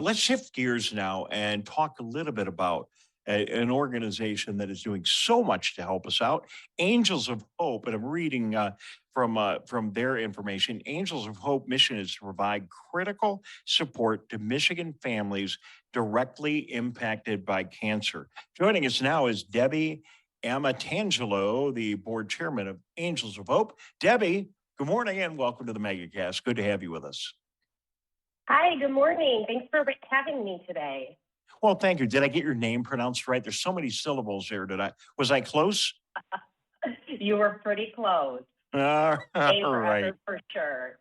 Let's shift gears now and talk a little bit about an organization that is doing so much to help us out, Angels of Hope. And I'm reading from their information. Angels of Hope mission is to provide critical support to Michigan families directly impacted by cancer. Joining us now is Debbie Amatangelo, the board chairman of Angels of Hope. Debbie, good morning and welcome to the Megacast. Good to have you with us. Hi, good morning. Thanks for having me today. Well, thank you. Did I get your name pronounced right? There's so many syllables there. Was I close? You were pretty close. All right. For sure.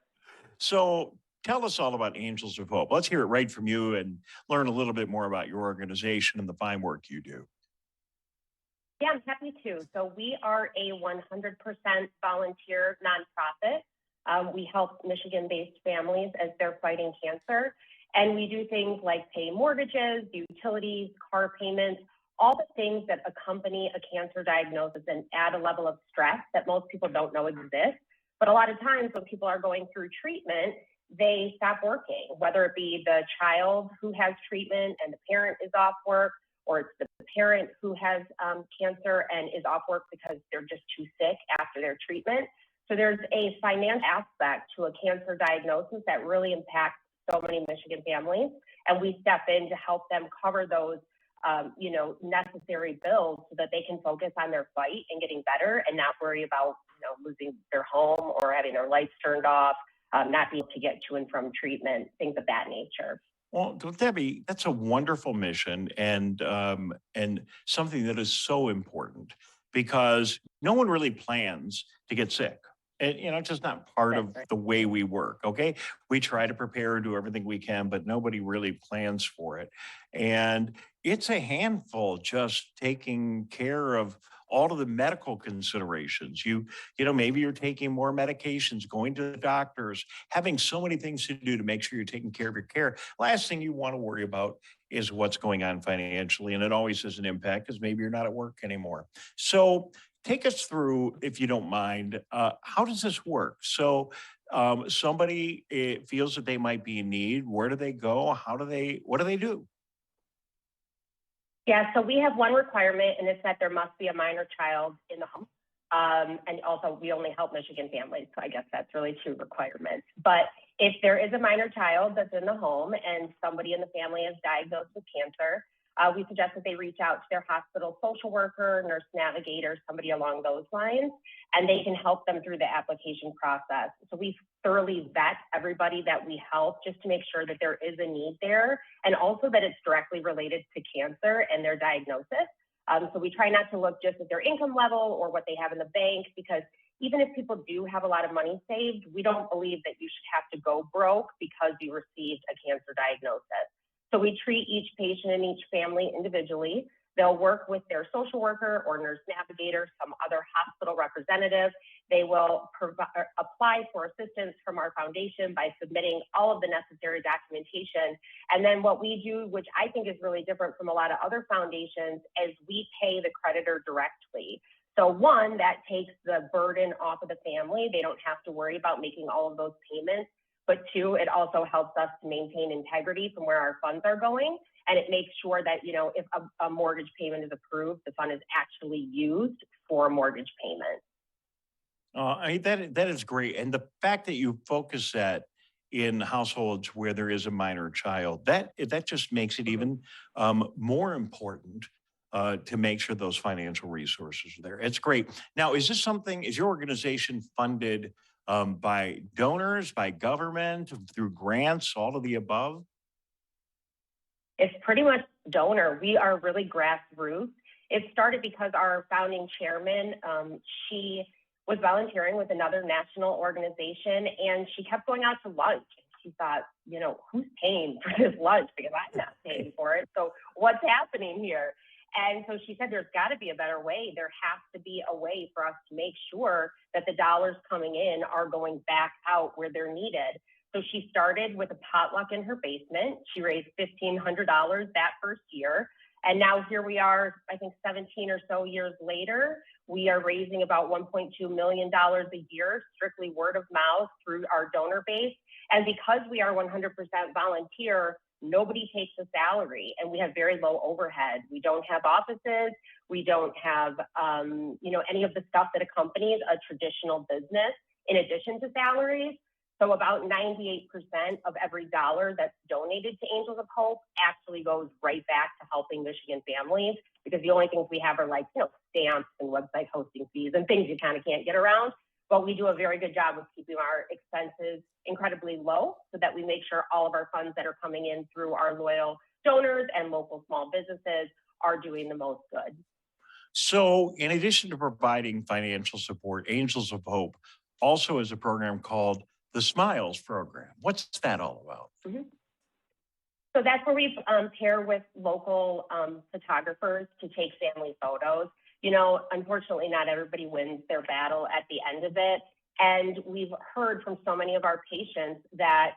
So tell us all about Angels of Hope. Let's hear it right from you and learn a little bit more about your organization and the fine work you do. Yeah, I'm happy to. So we are a 100% volunteer nonprofit. We help Michigan-based families as they're fighting cancer. And we do things like pay mortgages, utilities, car payments, all the things that accompany a cancer diagnosis and add a level of stress that most people don't know exists. But a lot of times when people are going through treatment, they stop working, whether it be the child who has treatment and the parent is off work, or it's the parent who has cancer and is off work because they're just too sick after their treatment. So there's a financial aspect to a cancer diagnosis that really impacts so many Michigan families, and we step in to help them cover those, necessary bills so that they can focus on their fight and getting better, and not worry about losing their home or having their lights turned off, not being able to get to and from treatment, things of that nature. Well, Debbie, that's a wonderful mission and something that is so important because no one really plans to get sick. And, it's just not part of the way we work. Okay. We try to prepare and do everything we can, but nobody really plans for it. And it's a handful just taking care of all of the medical considerations. Maybe you're taking more medications, going to the doctors, having so many things to do to make sure you're taking care of your care. Last thing you want to worry about is what's going on financially. And it always has an impact because maybe you're not at work anymore. So take us through, if you don't mind, how does this work? So somebody feels that they might be in need. Where do they go? What do they do? Yeah, so we have one requirement, and it's that there must be a minor child in the home. And also, we only help Michigan families, so I guess that's really two requirements. But if there is a minor child that's in the home and somebody in the family is diagnosed with cancer, we suggest that they reach out to their hospital social worker, nurse navigator, somebody along those lines, and they can help them through the application process. So we thoroughly vet everybody that we help just to make sure that there is a need there, and also that it's directly related to cancer and their diagnosis. So we try not to look just at their income level or what they have in the bank, because even if people do have a lot of money saved, we don't believe that you should have to go broke because you received a cancer diagnosis. So we treat each patient and each family individually. They'll work with their social worker or nurse navigator, some other hospital representative. They will apply for assistance from our foundation by submitting all of the necessary documentation. And then what we do, which I think is really different from a lot of other foundations, is we pay the creditor directly. So one, that takes the burden off of the family. They don't have to worry about making all of those payments. But two, it also helps us to maintain integrity from where our funds are going. And it makes sure that, if a mortgage payment is approved, the fund is actually used for a mortgage payment. That is great. And the fact that you focus that in households where there is a minor child, that just makes it even more important to make sure those financial resources are there. It's great. Now, is your organization funded by donors, by government, through grants, all of the above? It's pretty much donor. We are really grassroots. It started because our founding chairman, she was volunteering with another national organization, and she kept going out to lunch. She thought, who's paying for this lunch? Because I'm not paying for it. So what's happening here? And so she said, there's got to be a better way. There has to be a way for us to make sure that the dollars coming in are going back out where they're needed. So she started with a potluck in her basement. She raised $1,500 that first year. And now here we are, I think 17 or so years later, we are raising about $1.2 million a year, strictly word of mouth through our donor base. And because we are 100% volunteer, nobody takes a salary, and we have very low overhead. We don't have offices. We don't have, any of the stuff that accompanies a traditional business in addition to salaries. So about 98% of every dollar that's donated to Angels of Hope actually goes right back to helping Michigan families, because the only things we have are like, stamps and website hosting fees and things you kind of can't get around. But we do a very good job of keeping our expenses incredibly low so that we make sure all of our funds that are coming in through our loyal donors and local small businesses are doing the most good. So, in addition to providing financial support, Angels of Hope also has a program called the Smiles Program. What's that all about? Mm-hmm. So that's where we pair with local photographers to take family photos. Unfortunately, not everybody wins their battle at the end of it. And we've heard from so many of our patients that,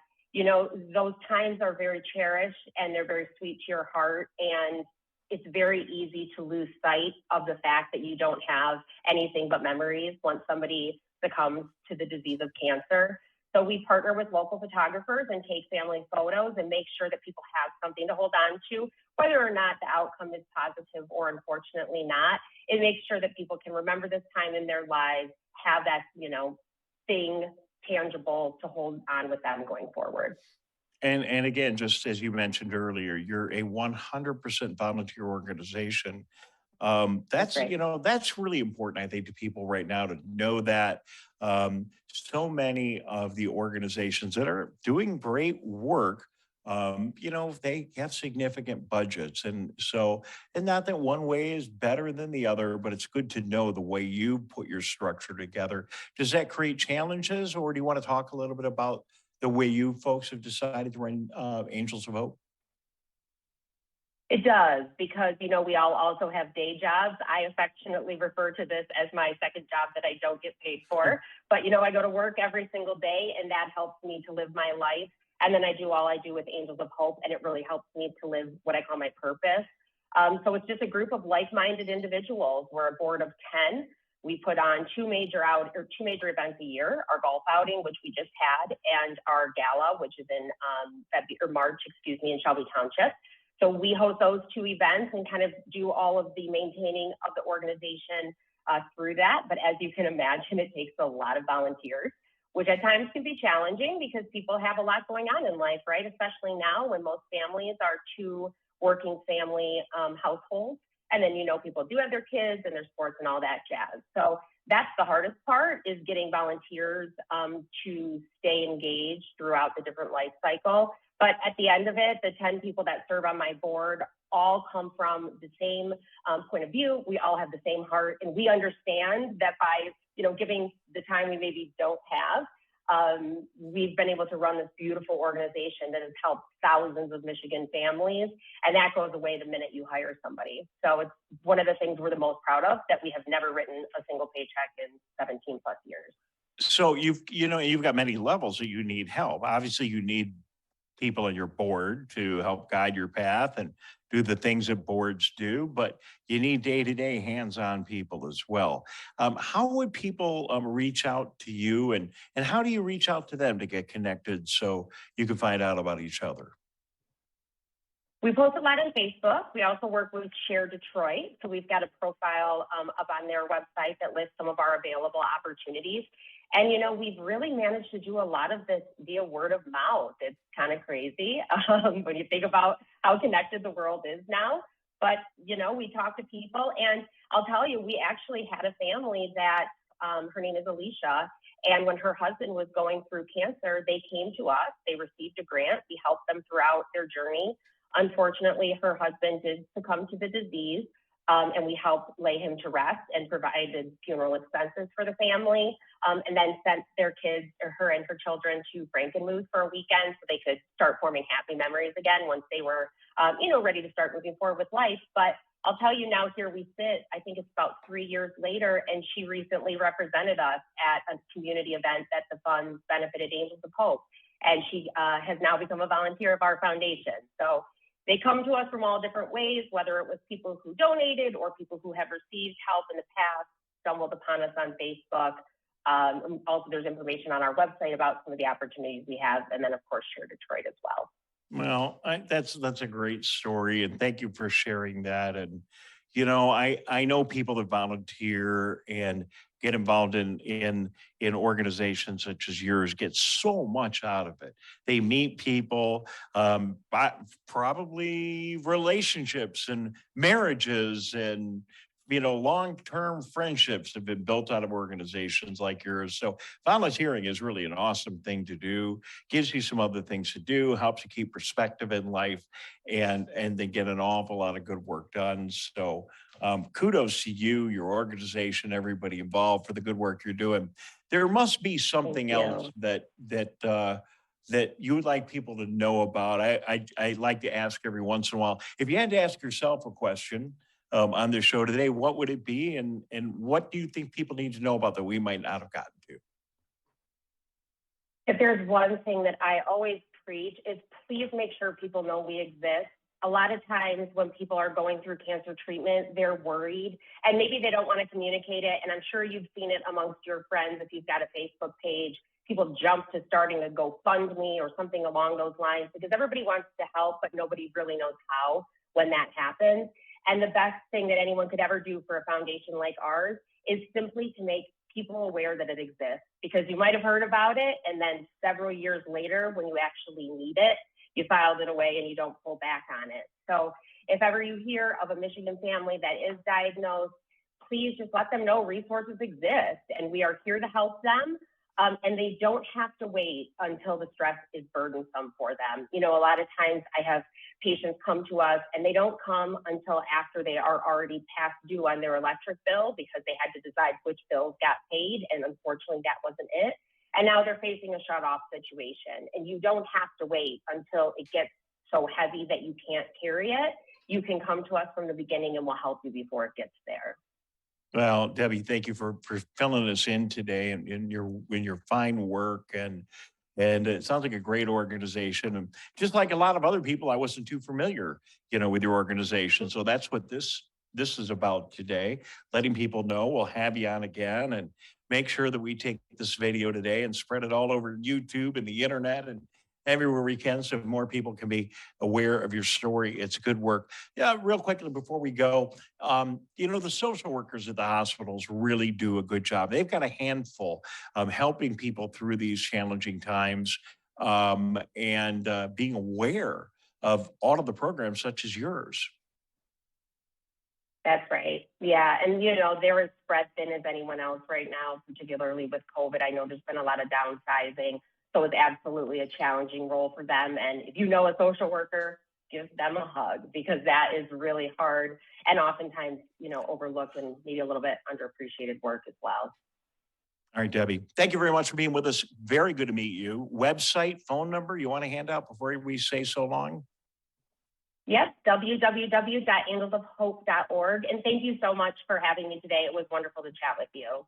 those times are very cherished and they're very sweet to your heart. And it's very easy to lose sight of the fact that you don't have anything but memories once somebody succumbs to the disease of cancer. So we partner with local photographers and take family photos and make sure that people have something to hold on to, whether or not the outcome is positive or unfortunately not. It makes sure that people can remember this time in their lives, have that, thing tangible to hold on with them going forward. And again, just as you mentioned earlier, you're a 100% volunteer organization. That's Right. that's really important, I think, to people right now to know that so many of the organizations that are doing great work, they have significant budgets, and not that one way is better than the other, but it's good to know the way you put your structure together. Does that create challenges, or do you want to talk a little bit about the way you folks have decided to run Angels of Hope? It does, because, we all also have day jobs. I affectionately refer to this as my second job that I don't get paid for. But, I go to work every single day, and that helps me to live my life. And then I do all I do with Angels of Hope, and it really helps me to live what I call my purpose. So it's just a group of like-minded individuals. We're a board of 10. We put on two major events a year: our golf outing, which we just had, and our gala, which is in March, in Shelby Township. So we host those two events and kind of do all of the maintaining of the organization through that. But as you can imagine, it takes a lot of volunteers, which at times can be challenging because people have a lot going on in life, right? Especially now when most families are two working family households. And then, people do have their kids and their sports and all that jazz. So that's the hardest part, is getting volunteers to stay engaged throughout the different life cycle. But at the end of it, the 10 people that serve on my board all come from the same point of view. We all have the same heart, and we understand that by, giving the time we maybe don't have, we've been able to run this beautiful organization that has helped thousands of Michigan families, and that goes away the minute you hire somebody. So it's one of the things we're the most proud of, that we have never written a single paycheck in 17 plus years. So you've got many levels that you need help. Obviously, you need people on your board to help guide your path and do the things that boards do, but you need day-to-day hands-on people as well. How would people reach out to you, and how do you reach out to them to get connected so you can find out about each other? We post a lot on Facebook. We also work with Share Detroit. So we've got a profile up on their website that lists some of our available opportunities. And, we've really managed to do a lot of this via word of mouth. It's kind of crazy when you think about how connected the world is now. But, we talk to people, and I'll tell you, we actually had a family that her name is Alicia. And when her husband was going through cancer, they came to us. They received a grant. We helped them throughout their journey. Unfortunately, her husband did succumb to the disease, and we helped lay him to rest and provided funeral expenses for the family, and then sent their kids, or her and her children, to Frankenmuth for a weekend so they could start forming happy memories again once they were, ready to start moving forward with life. But I'll tell you, now here we sit, I think it's about 3 years later, and she recently represented us at a community event that the funds benefited Angels of Hope. And she has now become a volunteer of our foundation. So they come to us from all different ways, whether it was people who donated or people who have received help in the past, stumbled upon us on Facebook. Also, there's information on our website about some of the opportunities we have, and then, of course, Share Detroit as well. Well, that's a great story, and thank you for sharing that. And I know people that volunteer and get involved in organizations such as yours get so much out of it. They meet people, but probably relationships and marriages and long-term friendships have been built out of organizations like yours. So volunteering is really an awesome thing to do, gives you some other things to do, helps you keep perspective in life, and they get an awful lot of good work done. So kudos to you, your organization, everybody involved for the good work you're doing. There must be Thank something else you. that you would like people to know about. I like to ask every once in a while. If you had to ask yourself a question on the show today, what would it be, and what do you think people need to know about that we might not have gotten to? If there's one thing that I always preach is please make sure people know we exist. A lot of times when people are going through cancer treatment, they're worried and maybe they don't want to communicate it. And I'm sure you've seen it amongst your friends if you've got a Facebook page. People jump to starting a GoFundMe or something along those lines because everybody wants to help, but nobody really knows how when that happens. And the best thing that anyone could ever do for a foundation like ours is simply to make people aware that it exists, because you might have heard about it and then several years later when you actually need it, you filed it away and you don't pull back on it. So if ever you hear of a Michigan family that is diagnosed, please just let them know resources exist and we are here to help them. And they don't have to wait until the stress is burdensome for them. A lot of times I have patients come to us and they don't come until after they are already past due on their electric bill because they had to decide which bills got paid. And unfortunately, that wasn't it. And now they're facing a shut off situation. And you don't have to wait until it gets so heavy that you can't carry it. You can come to us from the beginning and we'll help you before it gets there. Well, Debbie, thank you for filling us in today and in your fine work, and it sounds like a great organization. And just like a lot of other people, I wasn't too familiar, with your organization. So that's what this is about today, letting people know. We'll have you on again and make sure that we take this video today and spread it all over YouTube and the internet and everywhere we can so more people can be aware of your story. It's good work. Yeah, real quickly before we go, the social workers at the hospitals really do a good job. They've got a handful helping people through these challenging times, and being aware of all of the programs such as yours. That's right. Yeah. And, they're as spread thin as anyone else right now, particularly with COVID. I know there's been a lot of downsizing. So it's absolutely a challenging role for them. And if you know a social worker, give them a hug because that is really hard and oftentimes, overlooked and maybe a little bit underappreciated work as well. All right, Debbie, thank you very much for being with us. Very good to meet you. Website, phone number you want to hand out before we say so long? Yep, www.angelsofhope.org. And thank you so much for having me today. It was wonderful to chat with you.